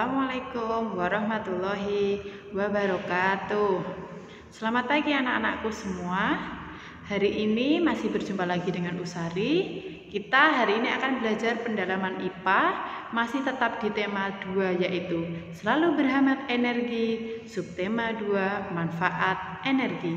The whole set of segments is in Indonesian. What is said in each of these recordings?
Assalamualaikum warahmatullahi wabarakatuh. Selamat pagi anak-anakku semua. Hari ini masih berjumpa lagi dengan Usari. Kita hari ini akan belajar pendalaman IPA, masih tetap di tema 2 yaitu selalu berhemat energi, subtema 2 manfaat energi.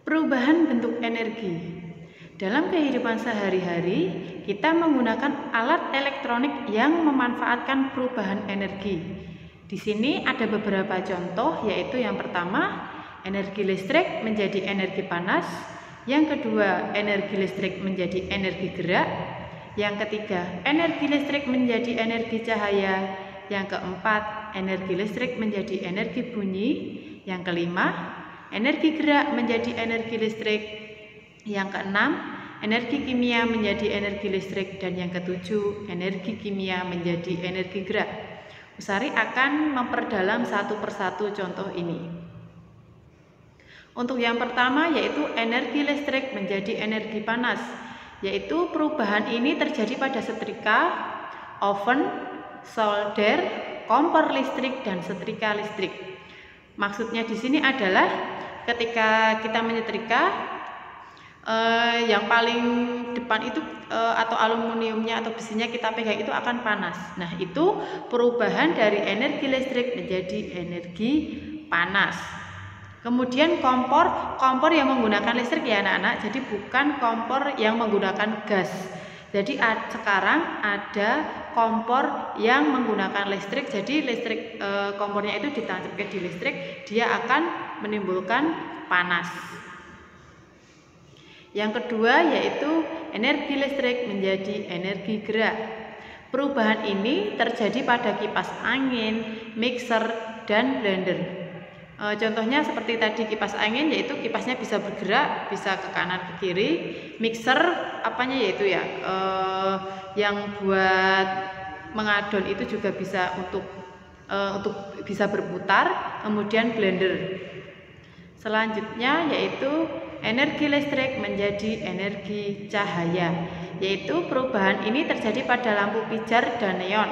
Perubahan bentuk energi. Dalam kehidupan sehari-hari, kita menggunakan alat elektronik yang memanfaatkan perubahan energi. Di sini ada beberapa contoh, yaitu yang pertama, energi listrik menjadi energi panas, yang kedua, energi listrik menjadi energi gerak, yang ketiga, energi listrik menjadi energi cahaya, yang keempat, energi listrik menjadi energi bunyi, yang kelima, energi gerak menjadi energi listrik, yang keenam, energi kimia menjadi energi listrik, dan yang ketujuh, energi kimia menjadi energi gerak. Usari akan memperdalam satu persatu contoh ini. Untuk yang pertama yaitu energi listrik menjadi energi panas, yaitu perubahan ini terjadi pada setrika, oven, solder, kompor listrik, dan setrika listrik. Maksudnya di sini adalah ketika kita menyetrika, yang paling depan itu atau aluminiumnya atau besinya kita pegang itu akan panas. Nah, itu perubahan dari energi listrik menjadi energi panas. Kemudian kompor yang menggunakan listrik ya anak-anak, jadi bukan kompor yang menggunakan gas. Jadi sekarang ada kompor yang menggunakan listrik, jadi listrik kompornya itu ditancapkan di listrik, dia akan menimbulkan panas. Yang kedua yaitu energi listrik menjadi energi gerak. Perubahan ini terjadi pada kipas angin, mixer, dan blender. Contohnya seperti tadi kipas angin, yaitu kipasnya bisa bergerak, bisa ke kanan ke kiri. Mixer apanya yaitu ya yang buat mengadon itu juga bisa untuk bisa berputar. Kemudian blender. Selanjutnya yaitu energi listrik menjadi energi cahaya, yaitu perubahan ini terjadi pada lampu pijar dan neon.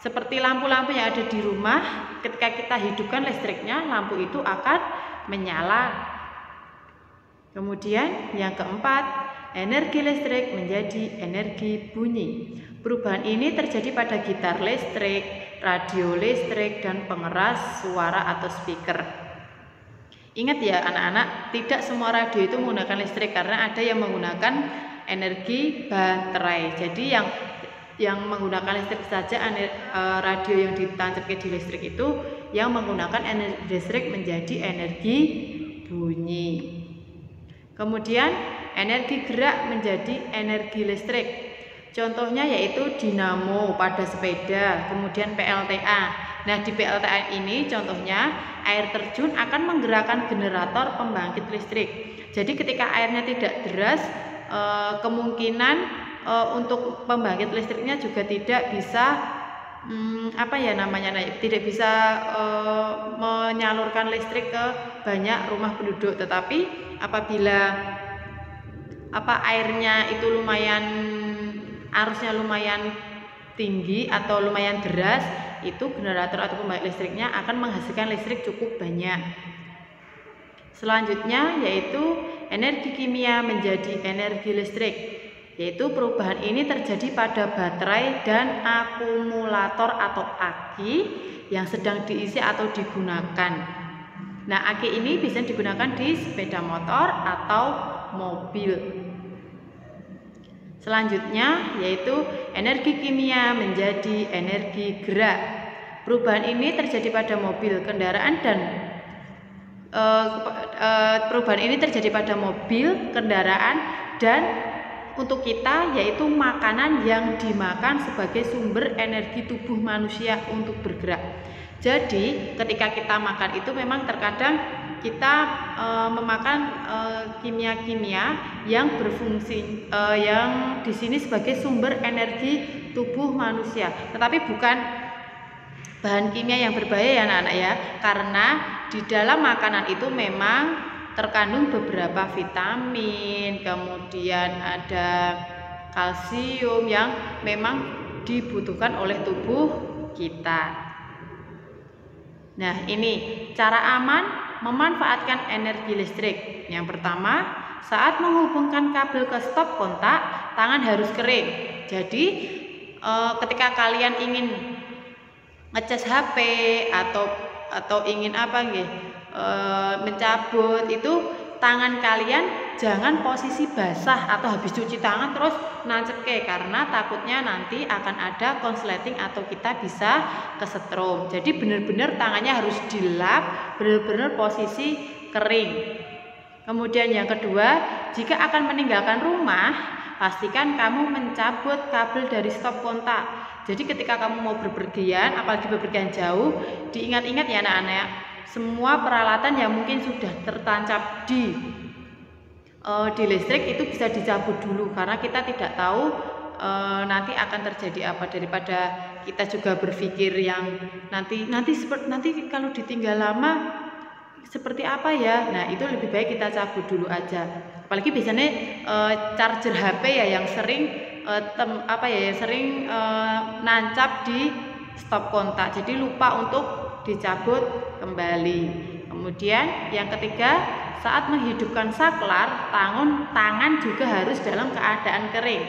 Seperti lampu-lampu yang ada di rumah, ketika kita hidupkan listriknya, lampu itu akan menyala. Kemudian yang keempat, energi listrik menjadi energi bunyi. Perubahan ini terjadi pada gitar listrik, radio listrik, dan pengeras suara atau speaker. Ingat ya anak-anak, tidak semua radio itu menggunakan listrik karena ada yang menggunakan energi baterai. Jadi yang menggunakan listrik saja, radio yang ditancapkan di listrik itu yang menggunakan energi listrik menjadi energi bunyi. Kemudian energi gerak menjadi energi listrik. Contohnya yaitu dinamo pada sepeda, kemudian PLTA. Nah, di PLTA ini contohnya air terjun akan menggerakkan generator pembangkit listrik. Jadi ketika airnya tidak deras, kemungkinan untuk pembangkit listriknya juga tidak bisa tidak bisa menyalurkan listrik ke banyak rumah penduduk. Tetapi apabila airnya itu arusnya lumayan tinggi atau lumayan deras, itu generator atau pembangkit listriknya akan menghasilkan listrik cukup banyak. Selanjutnya yaitu energi kimia menjadi energi listrik, yaitu perubahan ini terjadi pada baterai dan akumulator atau aki yang sedang diisi atau digunakan. Nah, aki ini bisa digunakan di sepeda motor atau mobil. Selanjutnya yaitu energi kimia menjadi energi gerak. Perubahan ini terjadi pada mobil, kendaraan, dan untuk kita yaitu makanan yang dimakan sebagai sumber energi tubuh manusia untuk bergerak. Jadi ketika kita makan itu memang terkadang kita memakan kimia-kimia yang berfungsi yang di sini sebagai sumber energi tubuh manusia, tetapi bukan bahan kimia yang berbahaya ya anak-anak ya, karena di dalam makanan itu memang terkandung beberapa vitamin, kemudian ada kalsium yang memang dibutuhkan oleh tubuh kita. Nah, ini cara aman memanfaatkan energi listrik. Yang pertama, saat menghubungkan kabel ke stop kontak, tangan harus kering. Jadi, ketika kalian ingin ngecas HP atau ingin mencabut itu, tangan kalian jangan posisi basah atau habis cuci tangan terus nancep karena takutnya nanti akan ada konsleting atau kita bisa kesetrum. Jadi benar-benar tangannya harus dilap, benar-benar posisi kering. Kemudian yang kedua, jika akan meninggalkan rumah, pastikan kamu mencabut kabel dari stop kontak. Jadi ketika kamu mau bepergian, apalagi bepergian jauh, diingat-ingat ya anak-anak, semua peralatan yang mungkin sudah tertancap di listrik itu bisa dicabut dulu, karena kita tidak tahu nanti akan terjadi apa, daripada kita juga berpikir yang nanti kalau ditinggal lama seperti apa ya. Nah, itu lebih baik kita cabut dulu aja. Apalagi biasanya charger HP ya yang sering nancap di stop kontak, jadi lupa untuk dicabut kembali. Kemudian yang ketiga, saat menghidupkan saklar, tangan juga harus dalam keadaan kering.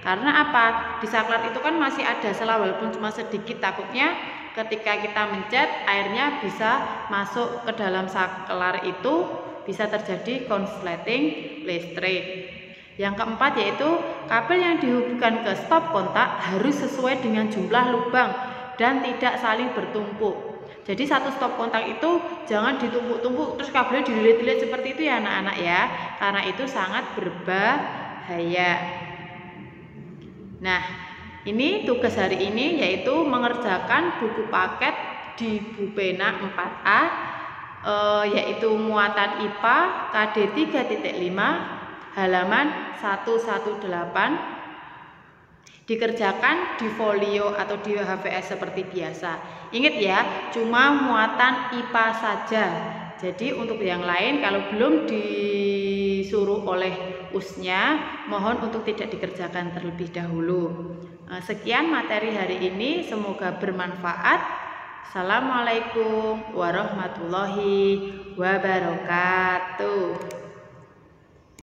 Karena apa? Di saklar itu kan masih ada sela walaupun cuma sedikit, takutnya ketika kita mencet airnya bisa masuk ke dalam saklar, itu bisa terjadi konsleting listrik. Yang keempat yaitu kabel yang dihubungkan ke stop kontak harus sesuai dengan jumlah lubang dan tidak saling bertumpuk. Jadi satu stop kontak itu jangan ditumpuk-tumpuk terus kabelnya dililit-lilit seperti itu ya anak-anak ya, karena itu sangat berbahaya. Nah, ini tugas hari ini yaitu mengerjakan buku paket di Bu Pena 4A, yaitu muatan IPA KD 3.5 halaman 118, dikerjakan di folio atau di HVS seperti biasa. Ingat ya, cuma muatan IPA saja. Jadi untuk yang lain kalau belum disuruh oleh usnya, mohon untuk tidak dikerjakan terlebih dahulu. Sekian materi hari ini, semoga bermanfaat. Assalamualaikum warahmatullahi wabarakatuh.